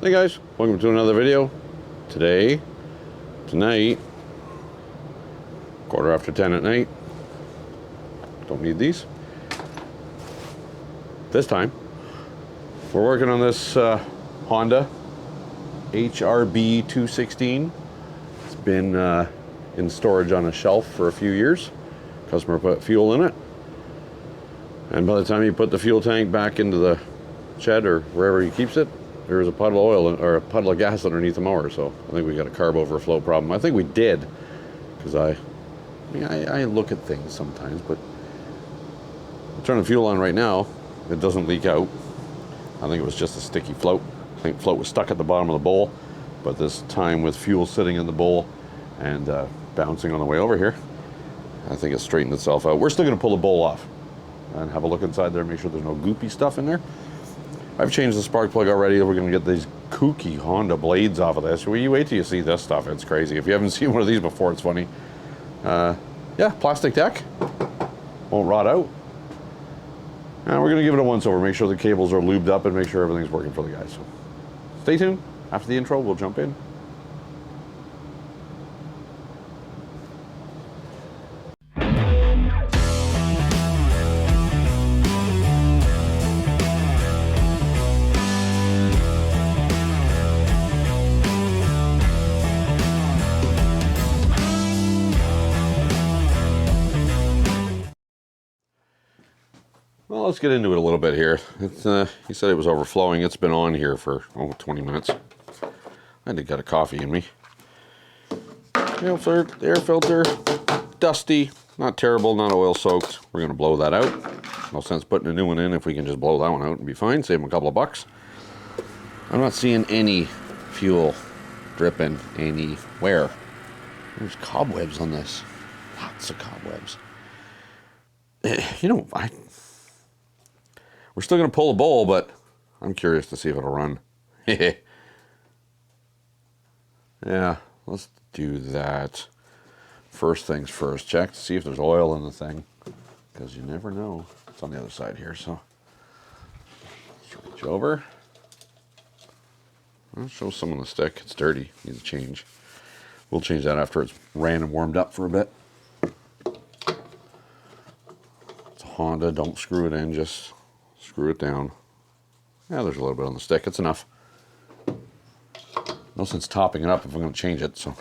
Hey guys, welcome to another video. Tonight, 10:15 at night. Don't need these. This time, we're working on this Honda HRB216. It's been in storage on a shelf for a few years. Customer put fuel in it. And by the time you put the fuel tank back into the shed or wherever he keeps it, there was a puddle of oil or a puddle of gas underneath the mower. So I think we got a carb overflow problem. I think we did, because I look at things sometimes, but I'm turning the fuel on right now. It doesn't leak out. I think it was just a sticky float. I think float was stuck at the bottom of the bowl, but this time with fuel sitting in the bowl and bouncing on the way over here, I think it straightened itself out. We're still going to pull the bowl off and have a look inside there, make sure there's no goopy stuff in there. I've changed the spark plug already. We're going to get these kooky Honda blades off of this. You wait till you see this stuff. It's crazy. If you haven't seen one of these before, it's funny. Yeah, plastic deck. Won't rot out. And we're going to give it a once over, make sure the cables are lubed up and make sure everything's working for the guys. So stay tuned. After the intro, we'll jump in. Well, let's get into it a little bit here. He said it was overflowing. It's been on here for 20 minutes. I did got a coffee in me. Air filter, dusty, not terrible, not oil soaked. We're going to blow that out. No sense putting a new one in if we can just blow that one out and be fine. Save them a couple of bucks. I'm not seeing any fuel dripping anywhere. There's cobwebs on this. Lots of cobwebs. You know, we're still going to pull a bowl, but I'm curious to see if it'll run. Yeah, let's do that. First things first, check to see if there's oil in the thing, because you never know. It's on the other side here, so switch over. I'll show some on the stick. It's dirty, needs a change. We'll change that after it's ran and warmed up for a bit. It's a Honda, don't screw it in, just screw it down. Yeah, there's a little bit on the stick. It's enough. No sense topping it up if I'm going to change it. So,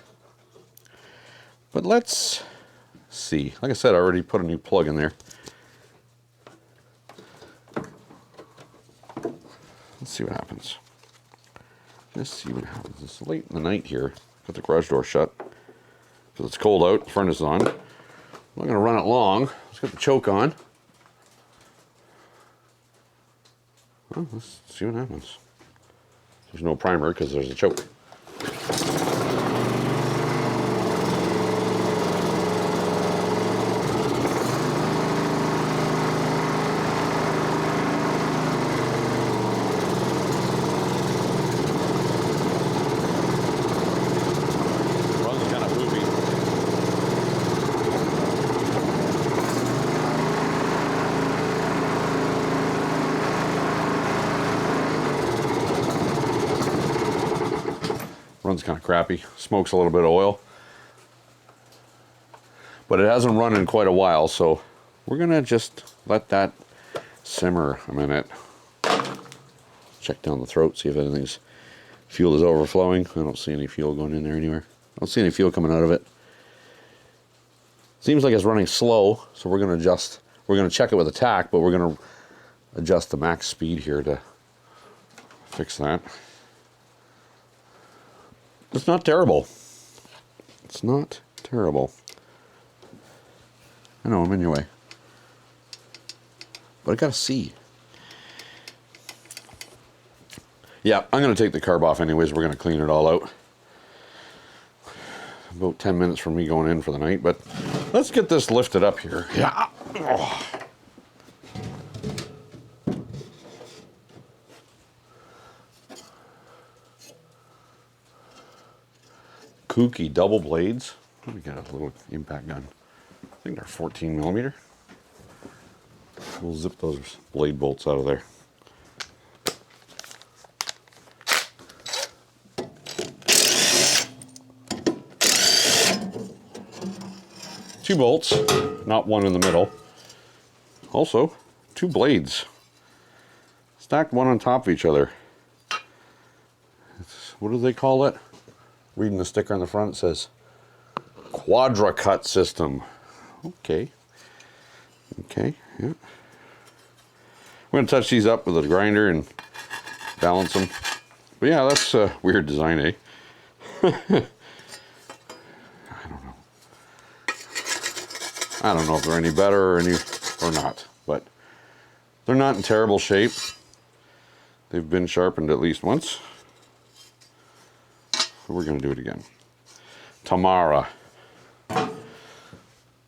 but let's see. Like I said, I already put a new plug in there. Let's see what happens. Let's see what happens. It's late in the night here. Got the garage door shut because it's cold out. The furnace is on. I'm not going to run it long. Let's get the choke on. Well, let's see what happens. There's no primer because there's a choke. Runs kind of poopy. Runs kind of crappy, smokes a little bit of oil, but it hasn't run in quite a while, so we're gonna just let that simmer a minute. Check down the throat, see if anything's fuel is overflowing. I don't see any fuel going in there anywhere. I don't see any fuel coming out of it. Seems like it's running slow, so we're gonna check it with a tach, but we're gonna adjust the max speed here to fix that. It's not terrible. It's not terrible. I know, I'm in your way. But I gotta see. Yeah, I'm gonna take the carb off anyways. We're gonna clean it all out. About 10 minutes from me going in for the night, but let's get this lifted up here. Yeah. Oh. Kooky double blades. We got a little impact gun. I think they're 14 millimeter. We'll zip those blade bolts out of there. 2 bolts, not one in the middle. Also, 2 blades, stacked one on top of each other. What do they call it? Reading the sticker on the front, it says quadra cut system. Okay. Okay, yeah. I'm going to touch these up with a grinder and balance them. But yeah, that's a weird design, eh? I don't know if they're any better or not, but they're not in terrible shape. They've been sharpened at least once. So we're going to do it again. Tamara.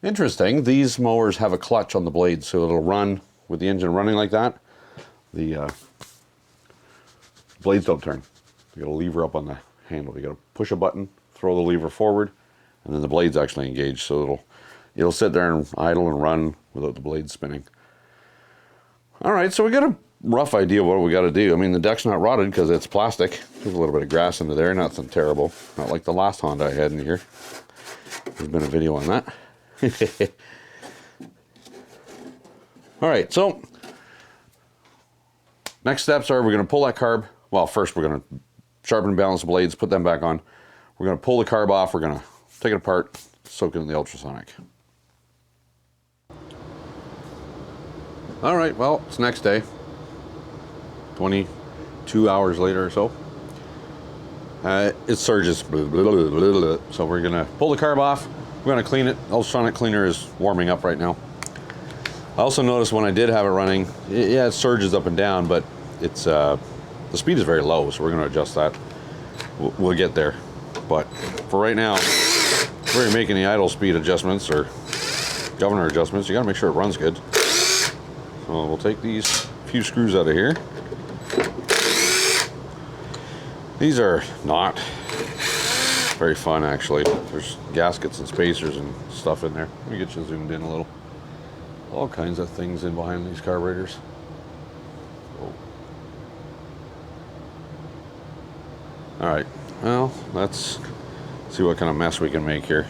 Interesting, these mowers have a clutch on the blade, so it'll run with the engine running like that. The blades don't turn. You got a lever up on the handle. You got to push a button, throw the lever forward, and then the blades actually engage, so it'll sit there and idle and run without the blades spinning. All right, so we got a rough idea of what we got to do. I mean, the deck's not rotted because it's plastic. There's a little bit of grass into there, nothing terrible. Not like the last Honda I had in here. There's been a video on that. All right, so next steps are we're going to pull that carb. Well, first we're going to sharpen and balance the blades, put them back on. We're going to pull the carb off. We're going to take it apart, soak it in the ultrasonic. All right, well, it's next day. 22 hours later or so. It surges. Blah, blah, blah, blah, blah. So we're going to pull the carb off. We're going to clean it. Ultrasonic cleaner is warming up right now. I also noticed when I did have it running, it surges up and down, but it's the speed is very low, so we're going to adjust that. We'll get there. But for right now, we're making the idle speed adjustments or governor adjustments. You got to make sure it runs good. So we'll take these few screws out of here. These are not very fun, actually. There's gaskets and spacers and stuff in there. Let me get you zoomed in a little. All kinds of things in behind these carburetors. Oh. All right, well, let's see what kind of mess we can make here.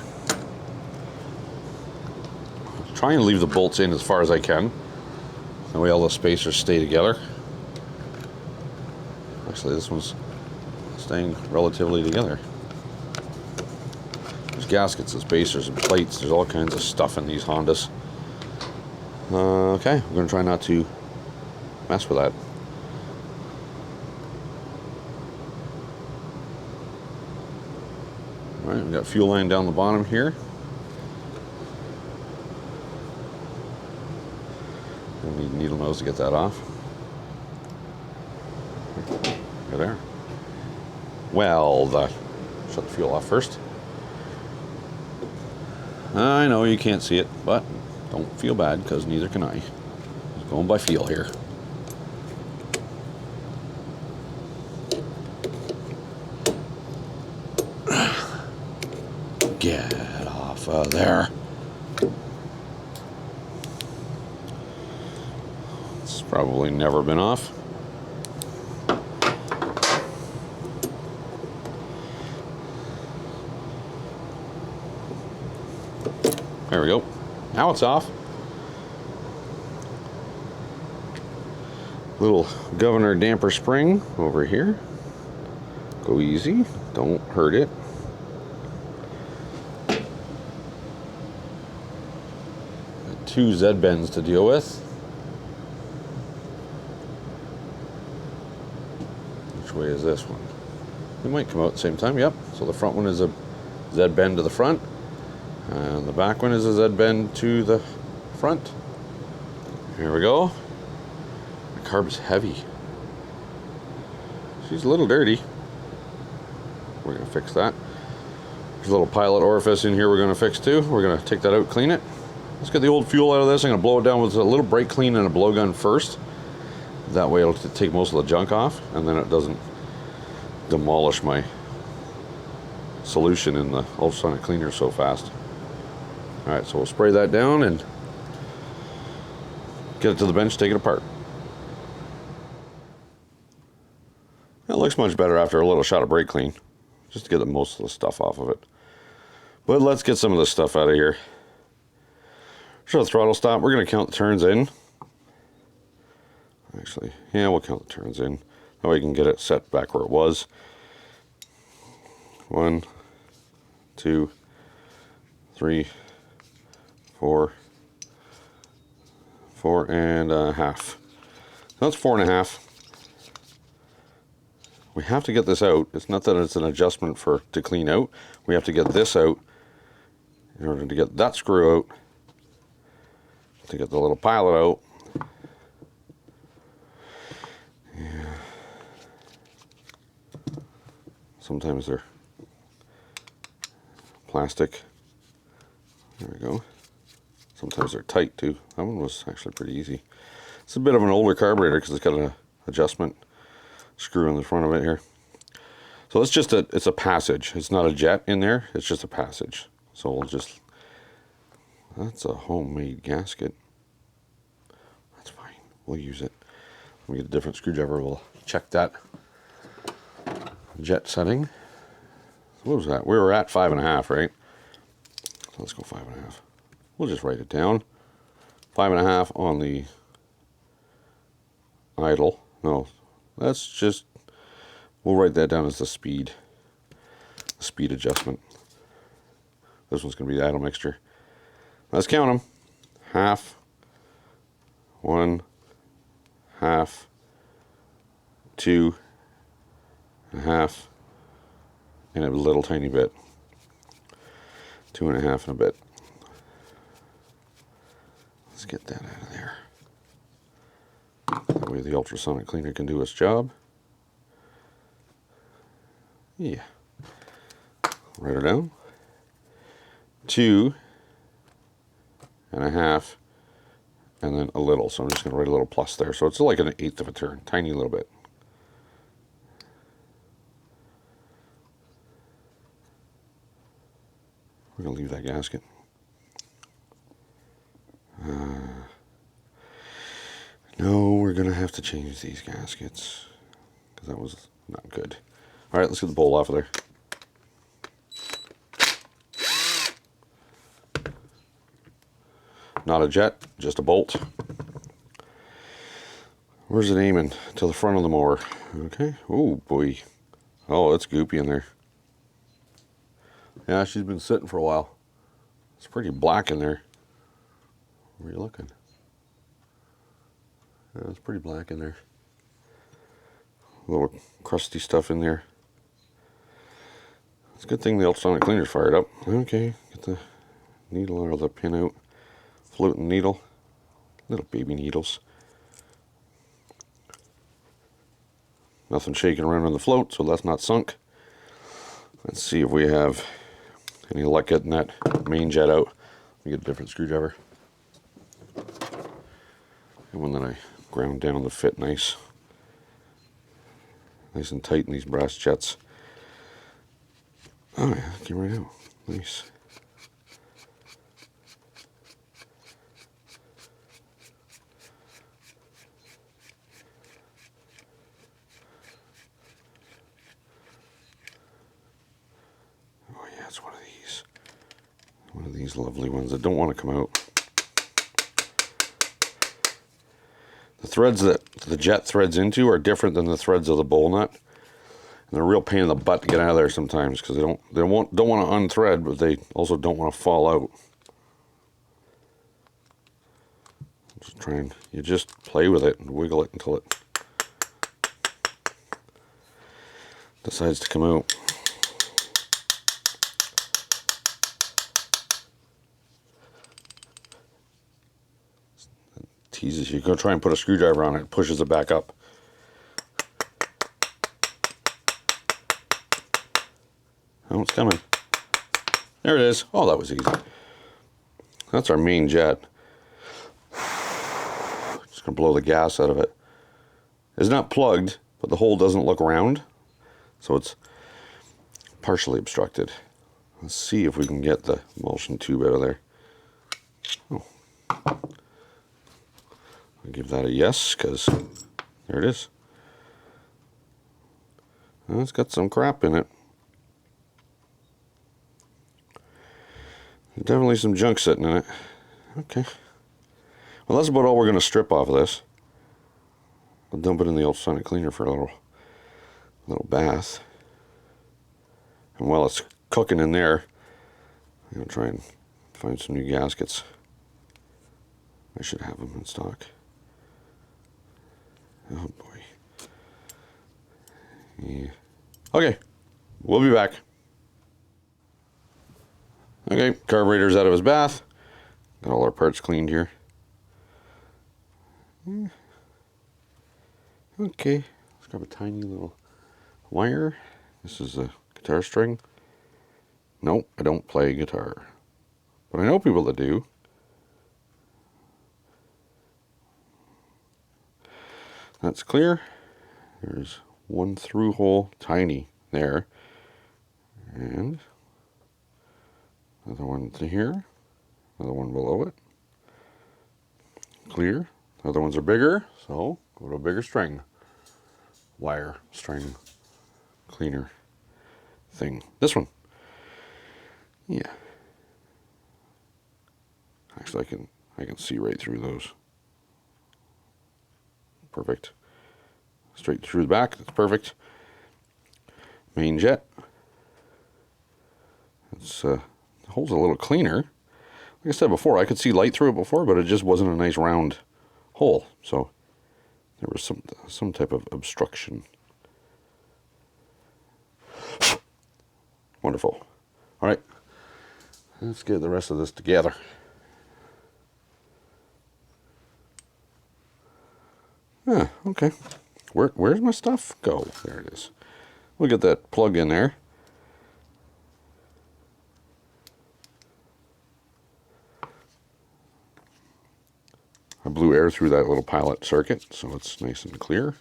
Try and leave the bolts in as far as I can. That way all the spacers stay together. Actually, this one's staying relatively together. There's gaskets and spacers and plates. There's all kinds of stuff in these Hondas. Okay, we're going to try not to mess with that. All right, we've got fuel line down the bottom here. We need needle nose to get that off. Right there. Well, shut the fuel off first. I know you can't see it, but don't feel bad because neither can I. Just going by feel here. Get off of there. It's probably never been off. There we go. Now it's off. Little governor damper spring over here. Go easy. Don't hurt it. Got 2 Z-bends to deal with. Which way is this one? They might come out at the same time. Yep. So the front one is a Z-bend to the front. And the back one is a Z-bend to the front. Here we go. The carb is heavy. She's a little dirty. We're going to fix that. There's a little pilot orifice in here we're going to fix too. We're going to take that out, clean it. Let's get the old fuel out of this. I'm going to blow it down with a little brake clean and a blowgun first. That way it'll take most of the junk off, and then it doesn't demolish my solution in the ultrasonic cleaner so fast. All right, so we'll spray that down and get it to the bench, take it apart. It looks much better after a little shot of brake clean, just to get the most of the stuff off of it. But let's get some of this stuff out of here. Show the throttle stop. We're going to count the turns in. Actually, yeah, we'll count the turns in. That way we can get it set back where it was. 1, 2, 3, 4, 4.5. That's 4.5. We have to get this out. It's not that it's an adjustment to clean out. We have to get this out in order to get that screw out, to get the little pilot out. Yeah. Sometimes they're plastic. There we go. Sometimes they're tight too. That one was actually pretty easy. It's a bit of an older carburetor because it's got an adjustment screw in the front of it here. So it's just it's a passage. It's not a jet in there. It's just a passage. So we'll just, that's a homemade gasket. That's fine. We'll use it. Let me get a different screwdriver. We'll check that jet setting. What was that? We were at 5.5, right? So let's go 5.5. We'll just write it down. 5.5 on the idle. No, that's just, we'll write that down as the speed adjustment. This one's going to be the idle mixture. Let's count them. Half, 1, half, 2.5, and a little tiny bit. 2.5 and a bit. Let's get that out of there. That way the ultrasonic cleaner can do its job. Yeah. Write her down. 2.5, and then a little. So I'm just going to write a little plus there. So it's like 1/8 of a turn, tiny little bit. We're going to leave that gasket. No, we're going to have to change these gaskets because that was not good. All right, let's get the bolt off of there. Not a jet, just a bolt. Where's it aiming? To the front of the mower. Okay. Oh, boy. Oh, it's goopy in there. Yeah, she's been sitting for a while. It's pretty black in there. Where are you looking? Yeah, it's pretty black in there. A little crusty stuff in there. It's a good thing the ultrasonic cleaner's fired up. Okay, get the needle or the pin out. Floating needle. Little baby needles. Nothing shaking around on the float, so that's not sunk. Let's see if we have any luck getting that main jet out. Let me get a different screwdriver. And one that I ground down to fit nice and tight in these brass jets. Oh yeah, came right out. Nice. Oh yeah, it's one of these. One of these lovely ones that don't want to come out. The threads that the jet threads into are different than the threads of the bowl nut. And they're a real pain in the butt to get out of there sometimes because they don't want to unthread, but they also don't want to fall out. Just try and you just play with it and wiggle it until it decides to come out. It teases you. Go try and put a screwdriver on it, it pushes it back up. Oh, it's coming. There it is. Oh, that was easy. That's our main jet. Just gonna blow the gas out of it. It's not plugged, but the hole doesn't look round, so it's partially obstructed. Let's see if we can get the emulsion tube out of there. Oh. I'll give that a yes, because there it is. Well, it's got some crap in it. Definitely some junk sitting in it. Okay. Well, that's about all we're going to strip off of this. I'll dump it in the ultrasonic cleaner for a little bath. And while it's cooking in there, I'm going to try and find some new gaskets. I should have them in stock. Oh boy. Yeah. Okay, we'll be back. Okay, carburetor's out of his bath. Got all our parts cleaned here. Okay, let's grab a tiny little wire. This is a guitar string. Nope, I don't play guitar. But I know people that do. That's clear. There's one through hole, tiny, there. And another one to here. Another one below it. Clear. The other ones are bigger, so go to a bigger string. Wire, string, cleaner thing. This one. Yeah. Actually, I can see right through those. Perfect. Straight through the back. That's perfect. Main jet. It's holds a little cleaner. Like I said before, I could see light through it before, but it just wasn't a nice round hole. So there was some type of obstruction. Wonderful. All right, let's get the rest of this together. Ah, okay. Where's my stuff go? There it is. We'll get that plug in there. I blew air through that little pilot circuit, so it's nice and clear.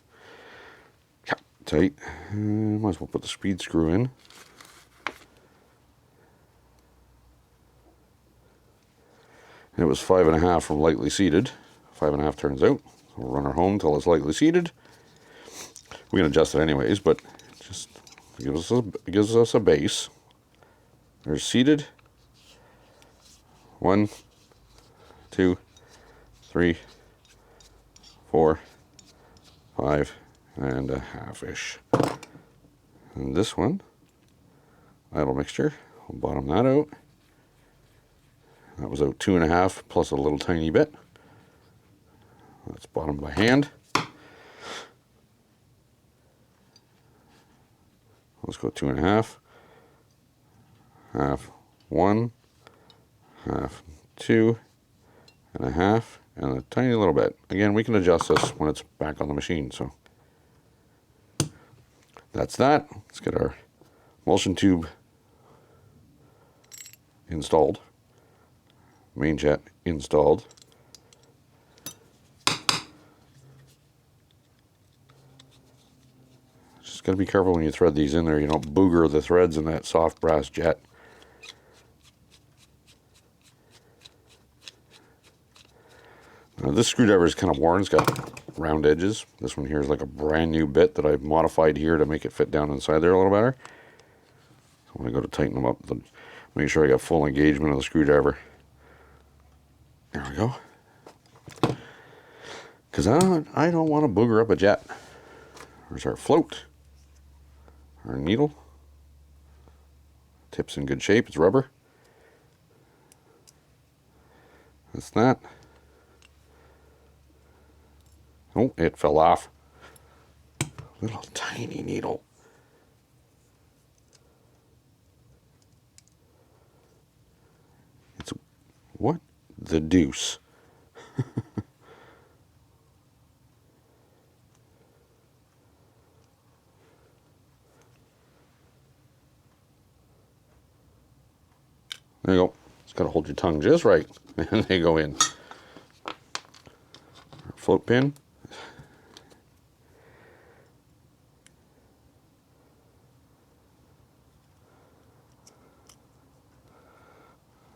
Yeah, tight. Might as well put the speed screw in. It was 5.5 from lightly seated. 5.5 turns out. So we'll run her home until it's lightly seated. We can adjust it anyways, but it just gives us a base. There's seated. 1, 2, 3, 4, 5 and a half-ish. And this one, idle mixture, I'll bottom that out. That was out 2.5 plus a little tiny bit. That's bottom by hand. Let's go 2.5, half 1, half 2.5, and a tiny little bit. Again, we can adjust this when it's back on the machine. So that's that. Let's get our emulsion tube installed. Main jet installed. Just got to be careful when you thread these in there. You don't booger the threads in that soft brass jet. Now this screwdriver is kind of worn. It's got round edges. This one here is like a brand new bit that I've modified here to make it fit down inside there a little better. So when I go to tighten them up, make sure I got full engagement of the screwdriver. There we go. Because I don't want to booger up a jet. There's our float. Our needle. Tip's in good shape. It's rubber. That's that. Oh, it fell off. Little tiny needle. It's what the deuce? There you go. Just gotta hold your tongue just right, and they go in. Our float pin.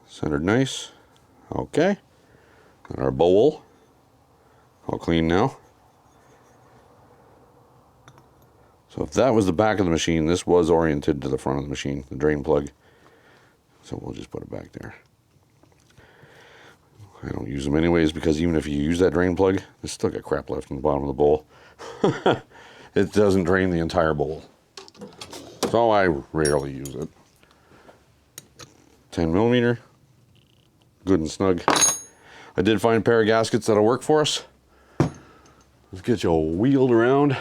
Centered nice. Okay. And our bowl. All clean now. So if that was the back of the machine, this was oriented to the front of the machine, the drain plug. So we'll just put it back there. I don't use them anyways, because even if you use that drain plug, there's still got crap left in the bottom of the bowl. It doesn't drain the entire bowl. So I rarely use it. 10 millimeter, good and snug. I did find a pair of gaskets that'll work for us. Let's get you wheeled around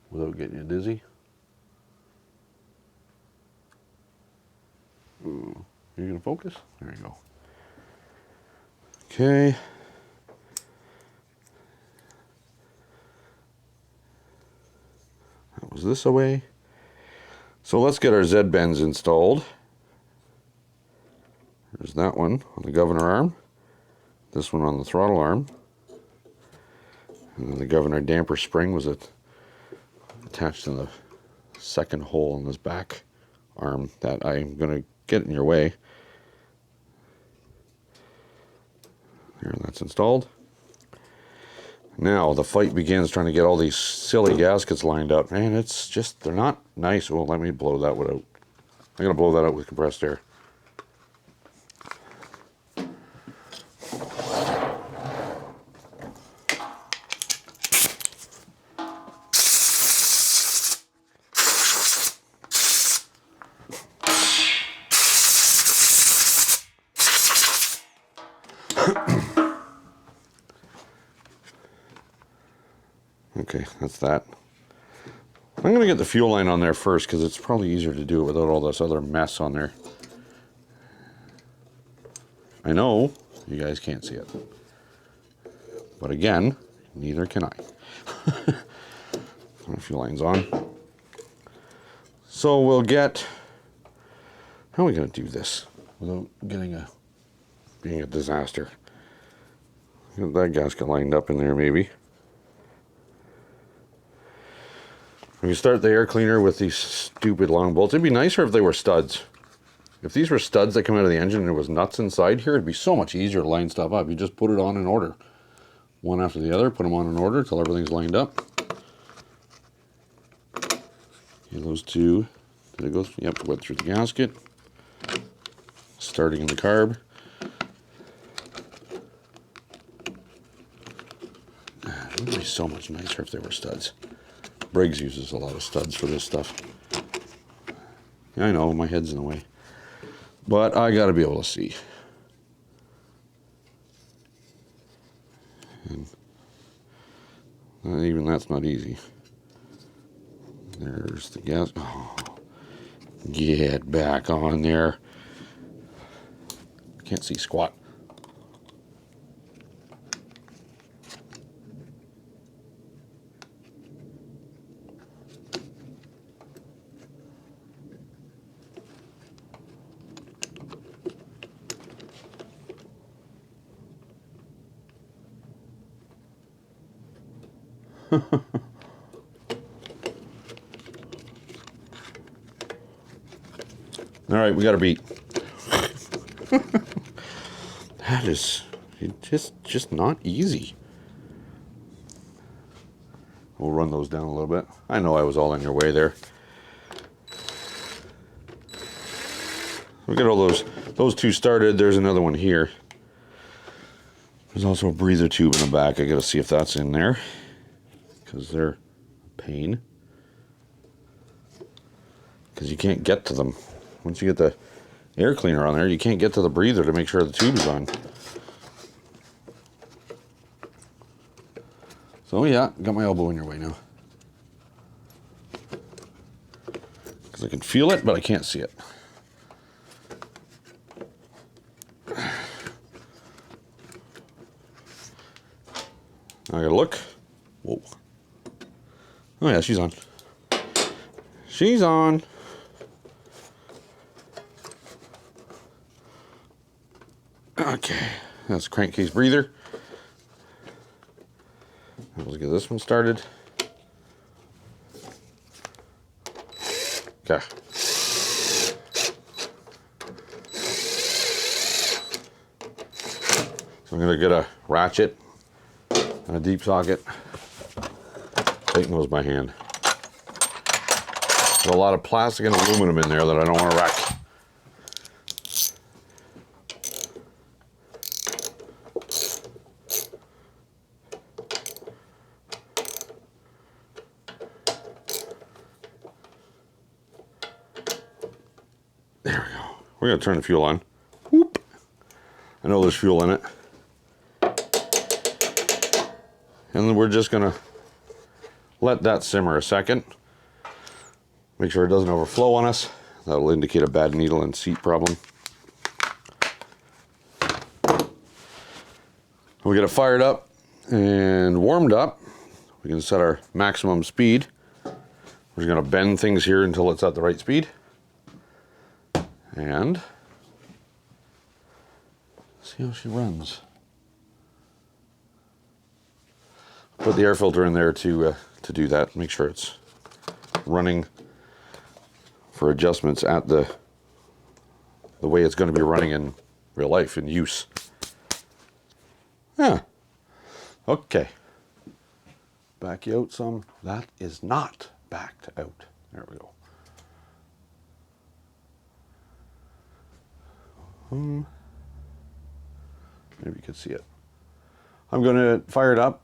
without getting you dizzy. Ooh, you're gonna focus? There you go. Okay. That was this away. So let's get our Z bends installed. There's that one on the governor arm. This one on the throttle arm. And then the governor damper spring was attached to the second hole in this back arm that I'm going to get in your way. There, that's installed. Now the fight begins trying to get all these silly gaskets lined up, and it's just, they're not nice. Oh, let me blow that one out. I'm gonna blow that out with compressed air. Okay, that's that. I'm going to get the fuel line on there first because it's probably easier to do it without all this other mess on there. I know you guys can't see it. But again, neither can I. The fuel line's on. So we'll get... How are we going to do this without being a disaster? Get that gasket lined up in there maybe. We can start the air cleaner with these stupid long bolts. It'd be nicer if they were studs. If these were studs that come out of the engine and there was nuts inside here, it'd be so much easier to line stuff up. You just put it on in order. One after the other, put them on in order until everything's lined up. Okay, those two, did it go through? Yep, went through the gasket. Starting in the carb. It would be so much nicer if they were studs. Briggs uses a lot of studs for this stuff. I know, my head's in the way. But I gotta be able to see. And even that's not easy. There's the gas. Oh, get back on there. Can't see squat. All right, we got a beat. That is just not easy. We'll run those down a little bit. I know I was all in your way there. We got all those two started. There's another one here. There's also a breather tube in the back. I got to see if that's in there because they're a pain. Because you can't get to them. Once you get the air cleaner on there, you can't get to the breather to make sure the tube is on. So yeah, got my elbow in your way now. Because I can feel it, but I can't see it. I gotta look. Whoa. Oh yeah, she's on. She's on. Okay, that's crankcase breather. Let's get this one started. Okay. So I'm gonna get a ratchet and a deep socket. Tighten those by hand. There's a lot of plastic and aluminum in there that I don't want to wreck. We're gonna turn the fuel on. Whoop. I know there's fuel in it. And then we're just gonna let that simmer a second. Make sure it doesn't overflow on us. That'll indicate a bad needle and seat problem. We get it fired up and warmed up. We can set our maximum speed. We're just gonna bend things here until it's at the right speed. And see how she runs. Put the air filter in there to do that. Make sure it's running for adjustments at the way it's going to be running in real life, in use. Yeah. Okay. Back you out some. That is not backed out. There we go. Maybe you can see it. I'm going to fire it up.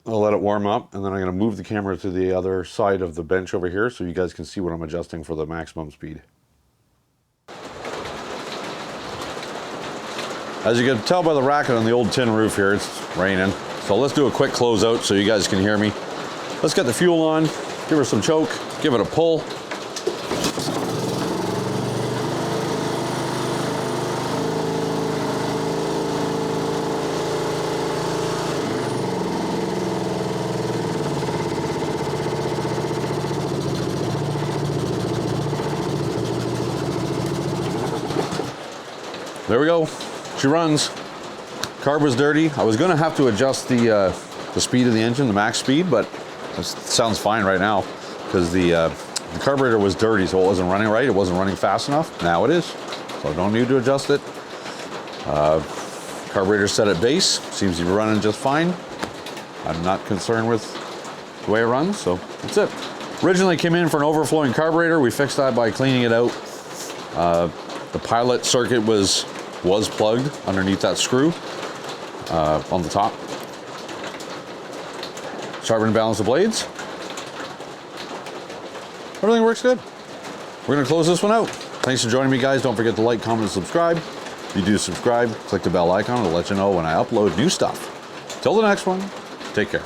I'll let it warm up, and then I'm going to move the camera to the other side of the bench over here so you guys can see what I'm adjusting for the maximum speed. As you can tell by the racket on the old tin roof here, it's raining. So let's do a quick closeout so you guys can hear me. Let's get the fuel on, give her some choke, give it a pull. There we go. She runs. Carb was dirty. I was going to have to adjust the speed of the engine, the max speed, but it sounds fine right now because the carburetor was dirty, so it wasn't running right. It wasn't running fast enough. Now it is, so I don't need to adjust it. Carburetor set at base. Seems to be running just fine. I'm not concerned with the way it runs, so that's it. Originally came in for an overflowing carburetor. We fixed that by cleaning it out. The pilot circuit was plugged underneath that screw on the top. Sharpen and balance the blades. Everything works good. We're gonna close this one out. Thanks for joining me, guys. Don't forget to like, comment, and subscribe. If you do subscribe, click the bell icon. It'll let you know when I upload new stuff. Till the next one, take care.